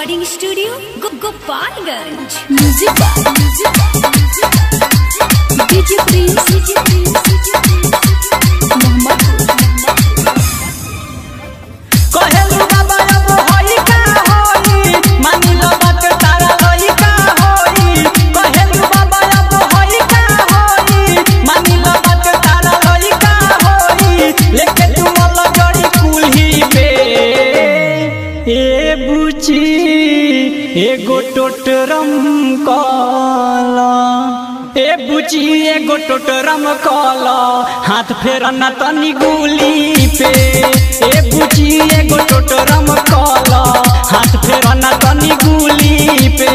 Recording studio Gopalganj. DJ Prince कहेलू बाबा अब होई का होई मानी लो बात तारा होई का होई। कहेलू बाबा अब होई का होई मानी लो बात तारा होई का होई। लेके तू मल जड़ी कुल्ही पे ए बुची एगो टोटरम काला ए बुची एगो टोटरम काला हाथ फेरना तनी गुली पे। ए बुची एगो टोटरम काला हाथ फेरना तनी गुली पे।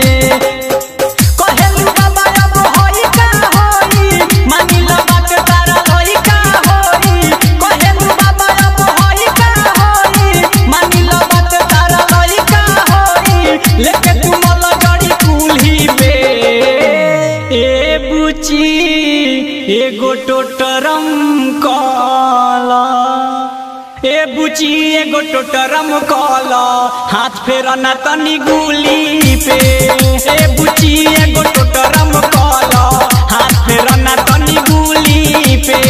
कहेलू बाबा अब होई का होई मानी लो बात तारा होई का होई। कहेलू बाबा अब होई का होई मानी लो बात तारा होई का होई। लेके तू मल जड़ी कुल्ही पे ए बुची एगो टोटरम काला ए बुची एगो टोटरम काला हाथ फेरना तनी गुली पे। ए बुची एगो टोटरम काला हाथ फेरना तनी गुली पे।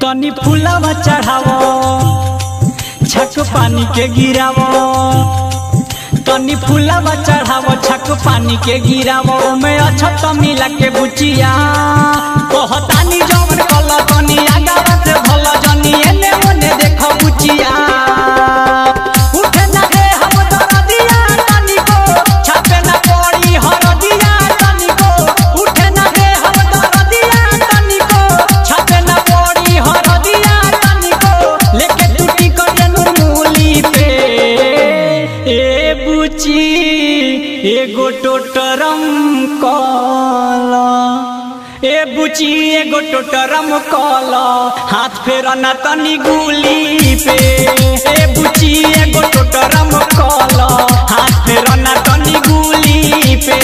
तनी फूलवा चढ़ावो छक पानी के गिरावो। तनी फूलवा चढ़ावो छक पानी के गिरावो। मैं अच्छा तो मिला के बुचिया कहतानी जवन कल तनी आगावा से भला जनी एने ओने देखो बुचिया। उठे ना रे हम दरदिया तनी को छापे ना पड़ी हरदिया तनी को। उठे ना रे हम दरदिया तनी को छापे ना पड़ी हरदिया तनी को। लेके टूटी करे नुरमुली पे ए बुची एगो टोटरम काला ए बुची एगो टोटरम काला हाथ फेरना तनी गुली पे। ए बुची एगो टोटरम काला हाथ फेरना तनी गुली पे।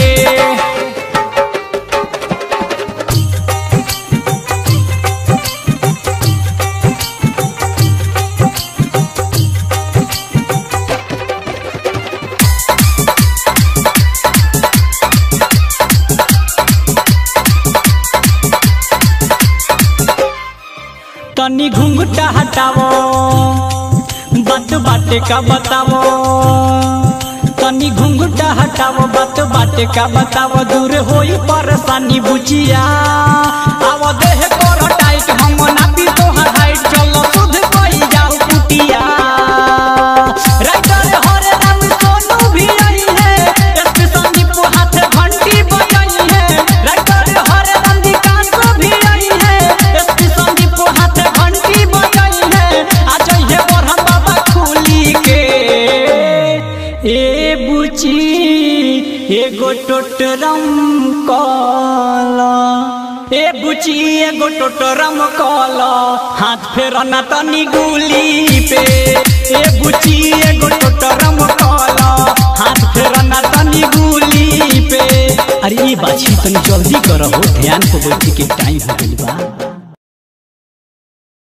तनी घुंघटा हटावो बात बाटे का बतावो। तनी घुंघटा हटावो बात बाटे का बतावो। दूर होई परेशानी बुचिया आवो देह कर टाइट हम नापी तोहर हाइट। चलो सुध कोई जाओ कुटिया। राइटर हरे राम सोनू भी आई है एसपी संदीप हाथ घंटी बजाई है। राइटर हरे राम विकास भी आई है एसपी संदीप हाथ घंटी बजाई है। आज ये बरहम बाबा खुली के ए बुची एगो टोटरम काला ए बुची एगो टोटरम काला हाथ फेरना तनी गुली पे। ए बुची एगो टोटरम काला हाथ फेरना तनी गुली पे। अरे ये बात तनी जल्दी करो ध्यान को बैठे के टाइम हो गइल बा।